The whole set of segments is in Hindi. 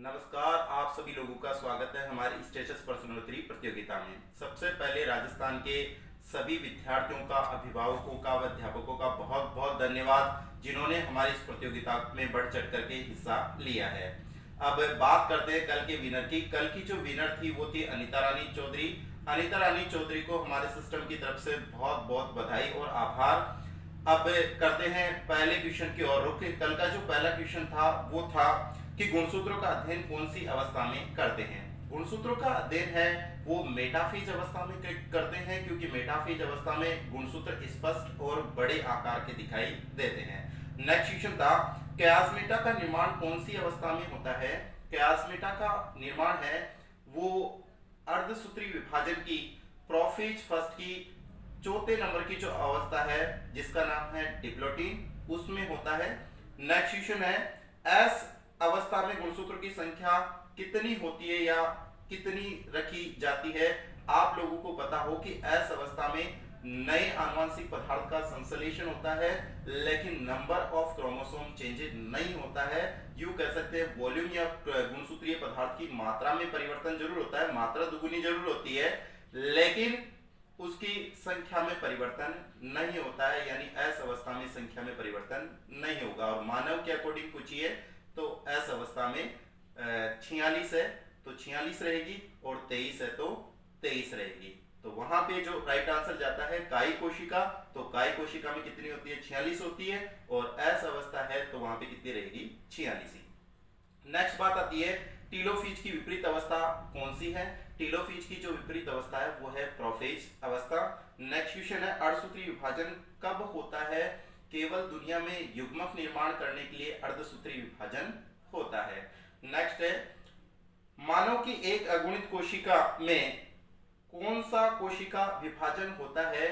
नमस्कार, आप सभी लोगों का स्वागत है हमारी स्टेटस पर्सनल प्रतियोगिता में। सबसे पहले राजस्थान के सभी विद्यार्थियों का, अभिभावकों का व अध्यापकों का बहुत बहुत धन्यवाद जिन्होंने हमारी इस प्रतियोगिता में बढ़ चढ़ करके हिस्सा लिया है। अब बात करते हैं कल के विनर की। कल की जो विनर थी वो थी अनीता रानी चौधरी। अनीता रानी चौधरी को हमारे सिस्टम की तरफ से बहुत बहुत बधाई और आभार। अब करते हैं पहले क्वेश्चन की ओर रुख। कल का जो पहला क्वेश्चन था वो था कि गुणसूत्रों का अध्ययन कौन सी अवस्था में करते हैं। गुणसूत्रों का अध्ययन है वो मेटाफेज अवस्था में करते हैं, क्योंकि मेटाफेज अवस्था में गुणसूत्र स्पष्ट और बड़े आकार के दिखाई देते हैं। नेक्स्ट क्वेश्चन था क्यासमेटा का निर्माण कौन सी अवस्था में होता है। क्यासमेटा का निर्माण है वो अर्धसूत्री विभाजन की प्रोफेज फर्स्ट की चौथे नंबर की जो अवस्था है जिसका नाम है डिप्लोटीन, उसमें होता है। नेक्स्ट क्वेश्चन है एस अवस्था में गुणसूत्रों की संख्या कितनी होती है या कितनी रखी जाती है। आप लोगों को पता हो कि एस अवस्था में नए आनुवंशिक पदार्थ का संश्लेषण होता है, लेकिन नंबर ऑफ क्रोमोसोम चेंजेज नहीं होता है। यूं कह सकते हैं वॉल्यूम या गुणसूत्रीय पदार्थ की मात्रा में परिवर्तन जरूर होता है, मात्रा दुगुनी जरूर होती है, लेकिन उसकी संख्या में परिवर्तन नहीं होता है, यानी एस अवस्था में संख्या में परिवर्तन नहीं होगा। और मानव के अकॉर्डिंग पूछिए तो एस अवस्था में 46 है तो 46 रहेगी और 23 है तो 23 रहेगी। तो वहां पे जो राइट आंसर जाता है काई कोशिका, तो काई कोशिका में कितनी होती है 46 होती है, और एस अवस्था है तो वहां पे कितनी रहेगी 46 ही। नेक्स्ट बात आती है टीलोफेज की विपरीत अवस्था कौन सी है। टीलोफेज की जो विपरीत अवस्था है वो है प्रोफेज अवस्था। नेक्स्ट क्वेश्चन है अर्धसूत्री विभाजन कब होता है। केवल दुनिया में युग्मक निर्माण करने के लिए अर्धसूत्री विभाजन होता है। नेक्स्ट है मानव की एक अगुणित कोशिका में कौन सा कोशिका विभाजन होता है।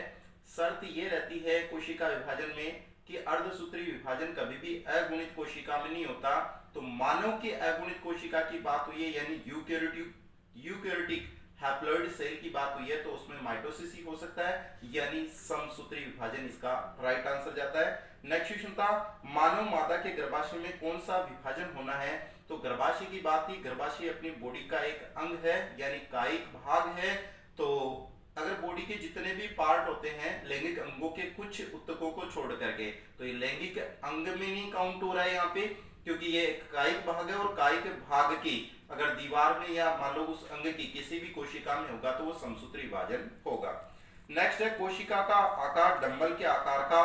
शर्त ये रहती है कोशिका विभाजन में कि अर्धसूत्री विभाजन कभी भी अगुणित कोशिका में नहीं होता। तो मानव की अगुणित कोशिका की बात हुई है, यानी यूकैरियोटिक हैप्लॉइड सेल की बात हुई है, तो उसमें माइटोसिस ही हो सकता है, यानी समसूत्री विभाजन इसका राइट आंसर जाता है। नेक्स्ट क्वेश्चन था मानव मादा के गर्भाशय में कौन सा विभाजन होना है। तो गर्भाशय की बात थी, गर्भाशय अपनी बॉडी का एक अंग है, यानी कायिक भाग है। तो अगर बॉडी के जितने भी पार्ट होते हैं लैंगिक अंगों के कुछ ऊतकों को छोड़ करके, तो ये लैंगिक अंग में नहीं काउंट हो रहा है यहाँ पे, क्योंकि ये कायिक भाग है, और कायिक भाग की अगर दीवार में या मान लो उस अंग की किसी भी कोशिका में होगा तो वो समसूत्री विभाजन होगा। नेक्स्ट है कोशिका का आकार डंबल के आकार का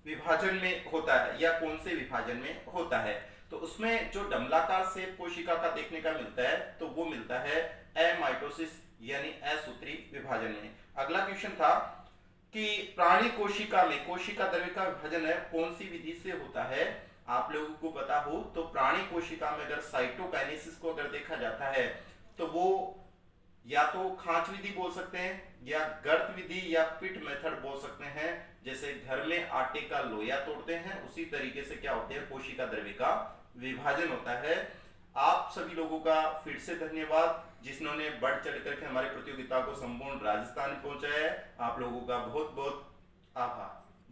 विभाजन में होता है या कौन से विभाजन में होता है। तो उसमें जो डंबलाकार शेप कोशिका का देखने का मिलता है तो वो मिलता है एमाइटोसिस यानी असूत्री विभाजन में। अगला क्वेश्चन था कि प्राणी कोशिका में कोशिका द्रव्य का विभाजन है कौन सी विधि से होता है। आप लोगों को पता हो तो प्राणी कोशिका में अगर साइटोकाइनेसिस को अगर देखा जाता है तो वो या तो खांच विधि बोल सकते हैं या गर्त विधि या पिट मेथड बोल सकते हैं। जैसे घर में आटे का लोया तोड़ते हैं उसी तरीके से क्या होते हैं कोशिका द्रव्य का विभाजन होता है। आप सभी लोगों का फिर से धन्यवाद जिन्होंने बढ़ चढ़ करके हमारी प्रतियोगिता को संपूर्ण राजस्थान पहुंचाया है। आप लोगों का बहुत बहुत आभार।